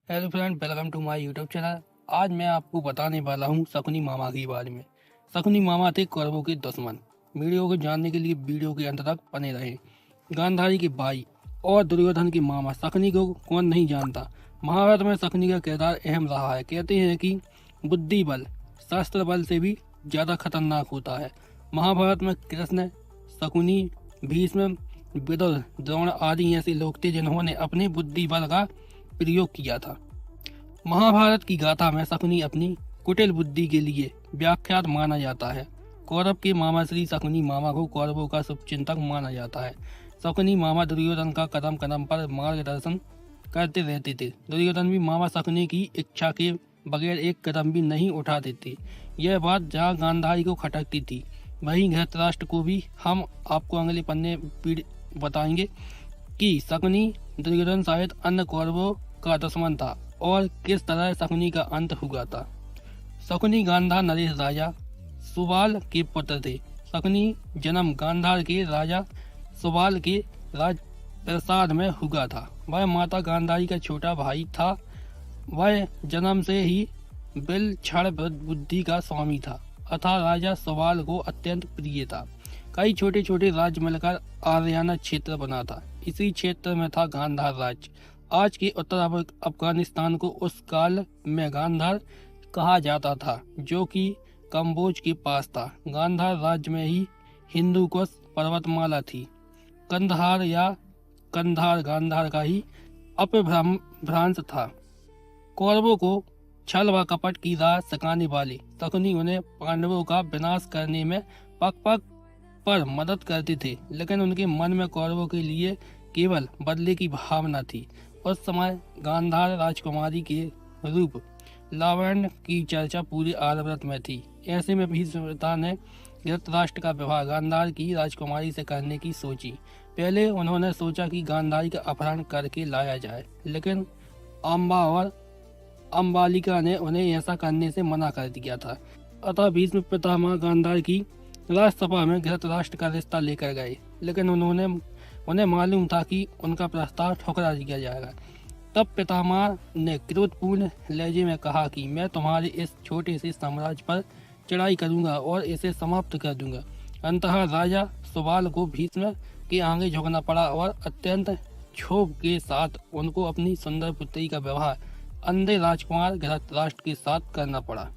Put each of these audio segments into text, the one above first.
Hello friend, welcome to my YouTube channel. आज मैं आपको बताने वाला हूँ शकुनी मामा के बारे में। शकुनी मामा थे कौरवों के दुश्मन। वीडियो को जानने के लिए वीडियो के अंत तक बने रहें। गांधारी के भाई और दुर्योधन के मामा शकुनी को कौन नहीं जानता। महाभारत में शकुनी का किरदार अहम रहा है। कहते हैं कि बुद्धि बल शस्त्र बल से भी ज़्यादा खतरनाक होता है। महाभारत में कृष्ण, शकुनी, भीष्म, विदुर, द्रोण आदि ऐसे लोग थे जिन्होंने अपने बुद्धि बल का प्रयोग किया था। महाभारत की गाथा में शकुनी अपनी कुटिल बुद्धि के लिए व्याख्यात माना जाता है। कौरव के मामा श्री शकुनी मामा को कौरवों का शुभचिंतक माना जाता है। शकुनी मामा दुर्योधन का कदम कदम पर मार्गदर्शन करते रहते थे। दुर्योधन भी मामा शकुनी की इच्छा के बगैर एक कदम भी नहीं उठाते थे। यह बात जहाँ गांधारी को खटकती थी, वहीं धृतराष्ट्र को भी। हम आपको अगले पन्ने बताएंगे कि शकुनी दुर्योधन शायद अन्य कौरवों का दुश्मन था और किस तरह शकुनी का अंत हुआ था। शकुनी गांधार नरेश राजा सुबाल के पुत्र थे। शकुनी जन्म गांधार के राजा सुबाल के राज प्रसाद में हुआ था। वह माता गांधारी का छोटा भाई था। वह जन्म से ही बिल क्षण बुद्धि का स्वामी था, अतः राजा सुबाल को अत्यंत प्रिय था। कई छोटे छोटे राज्य मिलकर आर्याना क्षेत्र बना था। इसी क्षेत्र में था गांधार राज्य। आज के उत्तर अफगानिस्तान को उस काल में गांधार कहा जाता था, जो कि कम्बोज के पास था। गांधार राज्य में ही हिंदू कुश पर्वतमाला थी। कंधार या कंधार गांधार का ही अपभ्रंश था। कौरवों को छल व कपट की राह सिखाने वाले शकुनी उन्हें पांडवों का विनाश करने में पग पग पर मदद करते थे, लेकिन उनके मन में कौरवों के लिए केवल बदले की भावना थी। उस समय गांधार राजकुमारी के रूप लावण्य की चर्चा पूरे आर्यव्रत में थी। ऐसे में भीष्मपिता ने धृतराष्ट्र का विवाह गांधार की राजकुमारी से करने की सोची। पहले उन्होंने सोचा कि गांधारी का अपहरण करके लाया जाए, लेकिन अम्बा और अम्बालिका ने उन्हें ऐसा करने से मना कर दिया था। अतः भीष्म पितामह गांधार की राजसभा में धृतराष्ट्र का रिश्ता लेकर गए, लेकिन उन्हें मालूम था कि उनका प्रस्ताव ठुकरा दिया जाएगा। तब पितामह ने क्रोधपूर्ण लहजे में कहा कि मैं तुम्हारे इस छोटे से साम्राज्य पर चढ़ाई करूंगा और इसे समाप्त कर दूंगा। अंततः राजा सुबाल को भीष्म के आगे झुकना पड़ा और अत्यंत क्षोभ के साथ उनको अपनी सुंदर पुत्री का विवाह अंधे राजकुमार धृतराष्ट्र के साथ करना पड़ा।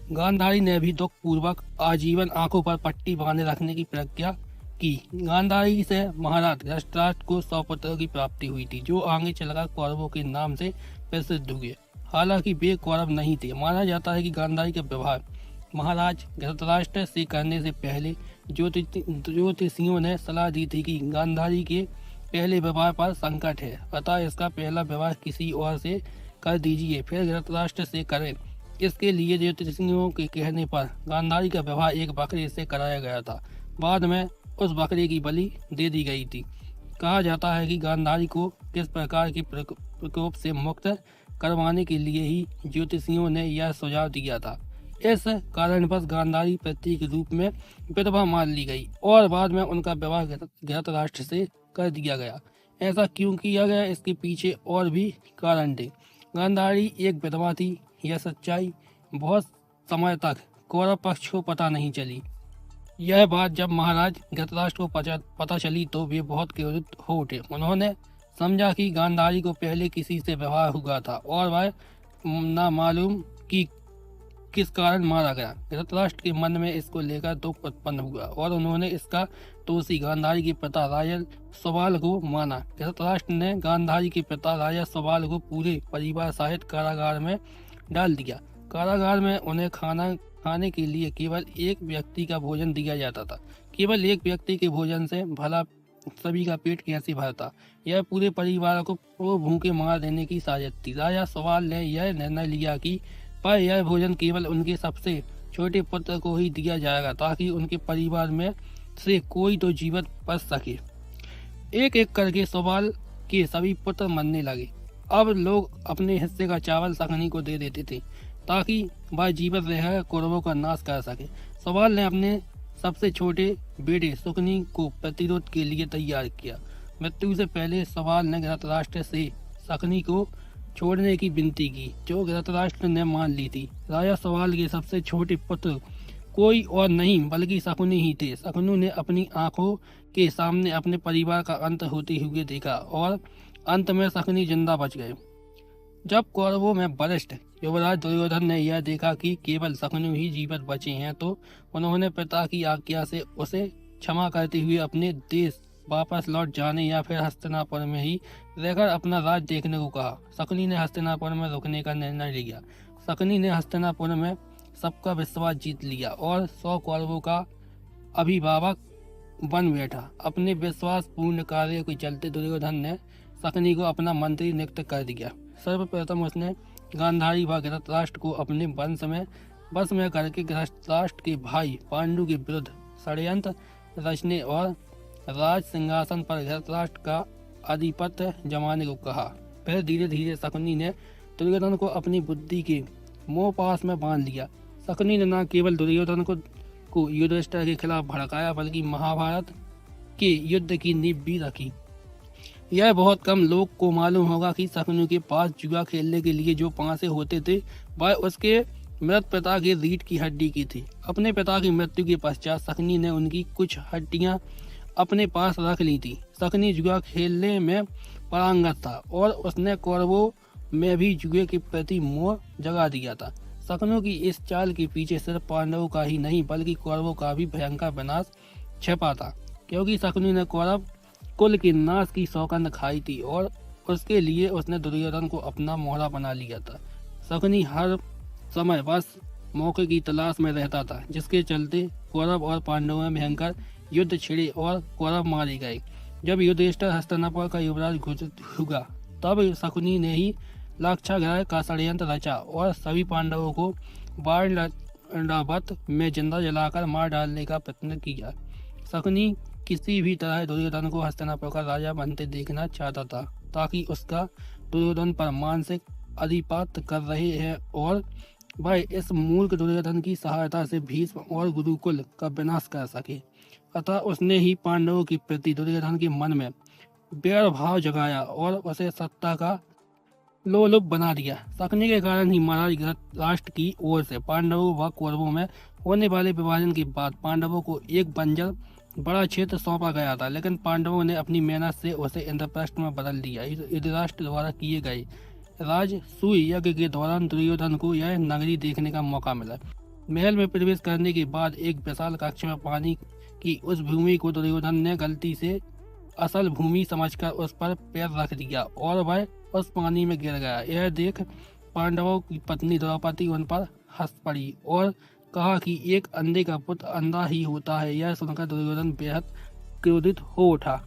गांधारी ने भी दुख पूर्वक आजीवन आंखों पर पट्टी बांधे रखने की प्रतिज्ञा की। गांधारी से महाराज धृतराष्ट्र को 100 पुत्रों की प्राप्ति हुई थी, जो आगे चलकर कौरवों के नाम से प्रसिद्ध हुए। हालांकि वे कौरव नहीं थे। माना जाता है कि गांधारी का विवाह महाराज धृतराष्ट्र से करने से पहले ज्योतिषियों ने सलाह दी थी कि गांधारी के पहले विवाह पर संकट है, अतः इसका पहला विवाह किसी और से कर दीजिए, फिर धृतराष्ट्र से करें। इसके लिए ज्योतिषियों के कहने पर गांधारी का विवाह एक बकरे से कराया गया था। बाद में उस बकरे की बलि दे दी गई थी। कहा जाता है कि गांधारी को किस प्रकार के प्रकोप से मुक्त करवाने के लिए ही ज्योतिषियों ने यह सुझाव दिया था। इस कारण बस गांधारी प्रतीक रूप में विधवा मान ली गई और बाद में उनका विवाह धृतराष्ट्र से कर दिया गया। ऐसा क्यों किया गया, इसके पीछे और भी कारण थे। गांधारी एक विधवा थी, यह सच्चाई बहुत समय तक कौरव पक्ष को पता नहीं चली। यह बात जब महाराज धृतराष्ट्र को पता चली तो वे बहुत क्रोधित हो उठे। उन्होंने समझा कि गांधारी को पहले किसी से विवाह हुआ था और वह ना मालूम कि किस कारण मारा गया। धृतराष्ट्र के मन में इसको लेकर दुख उत्पन्न हुआ और उन्होंने इसका दोषी गांधारी के पिता राजा सुबाल को माना। धृतराष्ट्र ने गांधारी के पिता राजा सुबाल को पूरे परिवार सहित कारागार में डाल दिया। कारागार में उन्हें खाने के लिए केवल एक व्यक्ति का भोजन दिया जाता था। केवल एक व्यक्ति के भोजन से भला सभी का पेट कैसे भरता। यह पूरे परिवार को भूखे मार देने की साजिश थी। राजा सुबाल ने यह निर्णय लिया कि पर यह भोजन केवल उनके सबसे छोटे पुत्र को ही दिया जाएगा, ताकि उनके परिवार में से कोई तो जीवित बच सके। एक एक करके सुबाल के सभी पुत्र मरने लगे। अब लोग अपने हिस्से का चावल शकुनी को दे देते थे, ताकि वह जीवित रहकर कौरवों का नाश कर सके। सुबाल ने अपने सबसे छोटे बेटे शकुनी को प्रतिरोध के लिए तैयार किया। मृत्यु से पहले सुबाल ने धृतराष्ट्र से शकुनी को छोड़ने की विनती की, जो धृतराष्ट्र ने मान ली थी। राजा सवाल के सबसे छोटे पुत्र कोई और नहीं बल्कि शकुनी ही थे। शकुनी ने अपनी आंखों के सामने अपने परिवार का अंत होते हुए देखा और अंत में शकुनी जिंदा बच गए। जब कौरवों में वरिष्ठ युवराज दुर्योधन ने यह देखा कि केवल शकुनी ही जीवित बचे हैं, तो उन्होंने पिता की आज्ञा से उसे क्षमा करते हुए अपने देश वापस लौट जाने या फिर हस्तिनापुर में ही रहकर अपना राज देखने को कहा। शकुनी ने हस्तिनापुर में रुकने का निर्णय लिया। शकुनी ने हस्तिनापुर में सबका विश्वास जीत लिया और 100 कौरवों का अभिभावक बन बैठा। अपने विश्वास पूर्ण कार्य के चलते दुर्योधन ने शकुनी को अपना मंत्री नियुक्त कर दिया। सर्वप्रथम उसने गांधारी व धृतराष्ट्र को अपने वश में करके धृतराष्ट्र के भाई पांडु के विरुद्ध षड्यंत्र रचने और राज सिंहासन पर धृतराष्ट्र का आधिपत्य जमाने को कहा। फिर धीरे धीरे शकुनी ने दुर्योधन को अपनी बुद्धि के मोह पास में बांध लिया। शकुनी ने न केवल दुर्योधन को युधिष्ठिर के खिलाफ भड़काया, बल्कि महाभारत के युद्ध की नींव भी रखी। यह बहुत कम लोग को मालूम होगा कि शकुनी के पास जुआ खेलने के लिए जो पांसे होते थे, वह उसके मृत पिता के रीढ़ की हड्डी की थी। अपने पिता की मृत्यु के पश्चात शकुनी ने उनकी कुछ हड्डियां अपने पास रख ली थी। शकुनी जुआ खेलने में पारंगत था और उसने कौरवों में भी जुए के प्रति मोह जगा दिया था। शकुनी की इस चाल के पीछे सिर्फ पांडवों का ही नहीं बल्कि कौरवों का भी भयंकर विनाश छिपा था, क्योंकि शकुनी ने कौरव कुल के नाश की सौगंध खाई थी और उसके लिए उसने दुर्योधन को अपना मोहरा बना लिया था। शकुनी हर समय बस मौके की तलाश में रहता था, जिसके चलते कौरव और पांडवों में भयंकर युद्ध छिड़े और कौरव मारे गए। जब युधिष्ठिर हस्तिनापुर का युवराज घोषित हुआ, तब शकुनी ने ही लाक्षागृह का षड्यंत्र रचा और सभी पांडवों को बाणवत में जिंदा जलाकर मार डालने का प्रयत्न किया। शकुनी किसी भी तरह दुर्योधन को हस्तिनापुर का राजा बनते देखना चाहता था, ताकि उसका दुर्योधन पर मानसिक अधिपत्य कर रहे हैं और वह इस मूर्ख दुर्योधन की सहायता से भीष्म और गुरुकुल का विनाश कर सके। अतः उसने ही पांडवों के प्रति दुर्योधन के मन में बैर भाव जगाया और उसे सत्ता का लोलुप बना दिया। शकुनी के कारण ही महाराज धृतराष्ट्र की ओर से पांडवों व कौरवों में होने वाले विभाजन के बाद पांडवों को एक बंजर बड़ा क्षेत्र सौंपा गया था, लेकिन पांडवों ने अपनी मेहनत से उसे इंद्रप्रस्थ में बदल दिया। युधिष्ठिर द्वारा किए गए राजसूय यज्ञ के दौरान दुर्योधन को यह नगरी देखने का मौका मिला। महल में प्रवेश करने के बाद एक विशाल कक्ष में पानी की उस भूमि को दुर्योधन ने गलती से असल भूमि समझकर उस पर पैर रख दिया और वह उस पानी में गिर गया। यह देख पांडवों की पत्नी द्रौपदी उन पर हंस पड़ी और कहा कि एक अंधे का पुत्र अंधा ही होता है। यह सुनकर दुर्योधन बेहद क्रोधित हो उठा।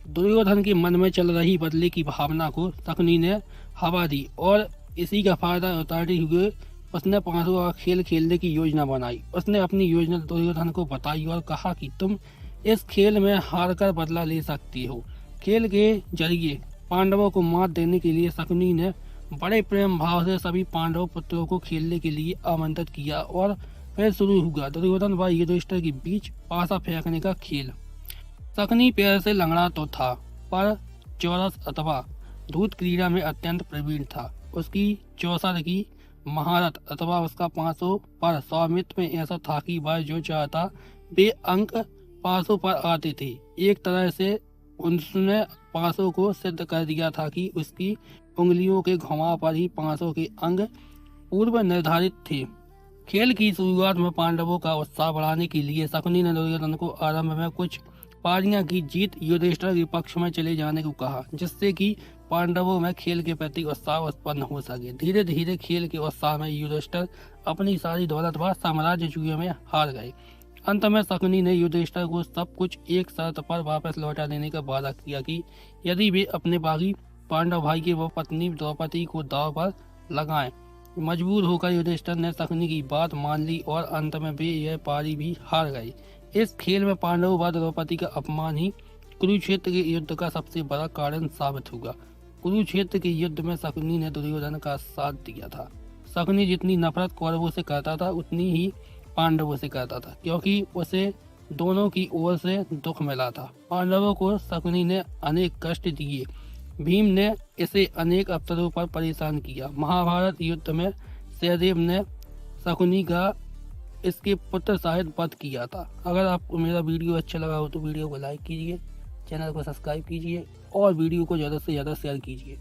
दुर्योधन के मन में चल रही बदले की भावना को शकुनी ने हवा दी और इसी का फायदा उतारते हुए उसने पांचों का खेल खेलने की योजना बनाई। उसने अपनी योजना दुर्योधन को बताई और कहा कि तुम इस खेल में हारकर बदला ले सकती हो। खेल के जरिए पांडवों को मात देने के लिए शकुनी ने बड़े प्रेम भाव से सभी पांडव पुत्रों को खेलने के लिए आमंत्रित किया और फिर शुरू हुआ दुर्योधन व युधिष्ठिर के बीच पासा फेंकने का खेल। शकुनी पैर से लंगड़ा तो था, पर चौरस अथवा धूत क्रीड़ा में अत्यंत प्रवीण था। उसकी चौसर की महारत अथवा उसका पांचों पर स्वामित्व में ऐसा था कि वह जो चाहता वे अंक पासों पर आते थे। एक तरह से उसने पासों को सिद्ध कर दिया था कि उसकी उंगलियों के घुमाव पर ही पासों के अंग पूर्व निर्धारित थे। खेल की शुरुआत में पांडवों का उत्साह बढ़ाने के लिए शकुनी ने दुर्योधन को आरंभ में कुछ पारियां की जीत युधिष्ठिर के पक्ष में चले जाने को कहा, जिससे कि पांडवों में खेल के प्रति उत्साह उत्पन्न हो सके। धीरे धीरे खेल के उत्साह में युधिष्ठिर अपनी सारी दौलत व साम्राज्य जुए में हार गए। अंत में शकुनी ने युधिष्ठिर को सब कुछ एक शर्त पर वापस लौटा देने का वादा किया कि यदि वे अपने बागी पांडव भाई की वो पत्नी द्रौपदी को दांव पर लगाएं। मजबूर होकर युधिष्ठिर ने शकुनी की बात मान ली और अंत में वे यह पारी भी हार गए। इस खेल में पांडवों व द्रौपदी का अपमान ही कुरुक्षेत्र के युद्ध का सबसे बड़ा कारण साबित हुआ। कुरुक्षेत्र के युद्ध में शकुनी ने दुर्योधन का साथ दिया था। शकुनी जितनी नफरत कौरवों से करता था उतनी ही पांडवों से करता था, क्योंकि उसे दोनों की ओर से दुख मिला था। पांडवों को शकुनी ने अनेक कष्ट दिए, भीम ने इसे अनेक अवसरों पर परेशान किया। महाभारत युद्ध में सहदेव ने शकुनी का इसके पुत्र शायद वध किया था। अगर आपको मेरा वीडियो अच्छा लगा हो तो वीडियो को लाइक कीजिए, चैनल को सब्सक्राइब कीजिए और वीडियो को ज़्यादा से ज़्यादा शेयर कीजिए।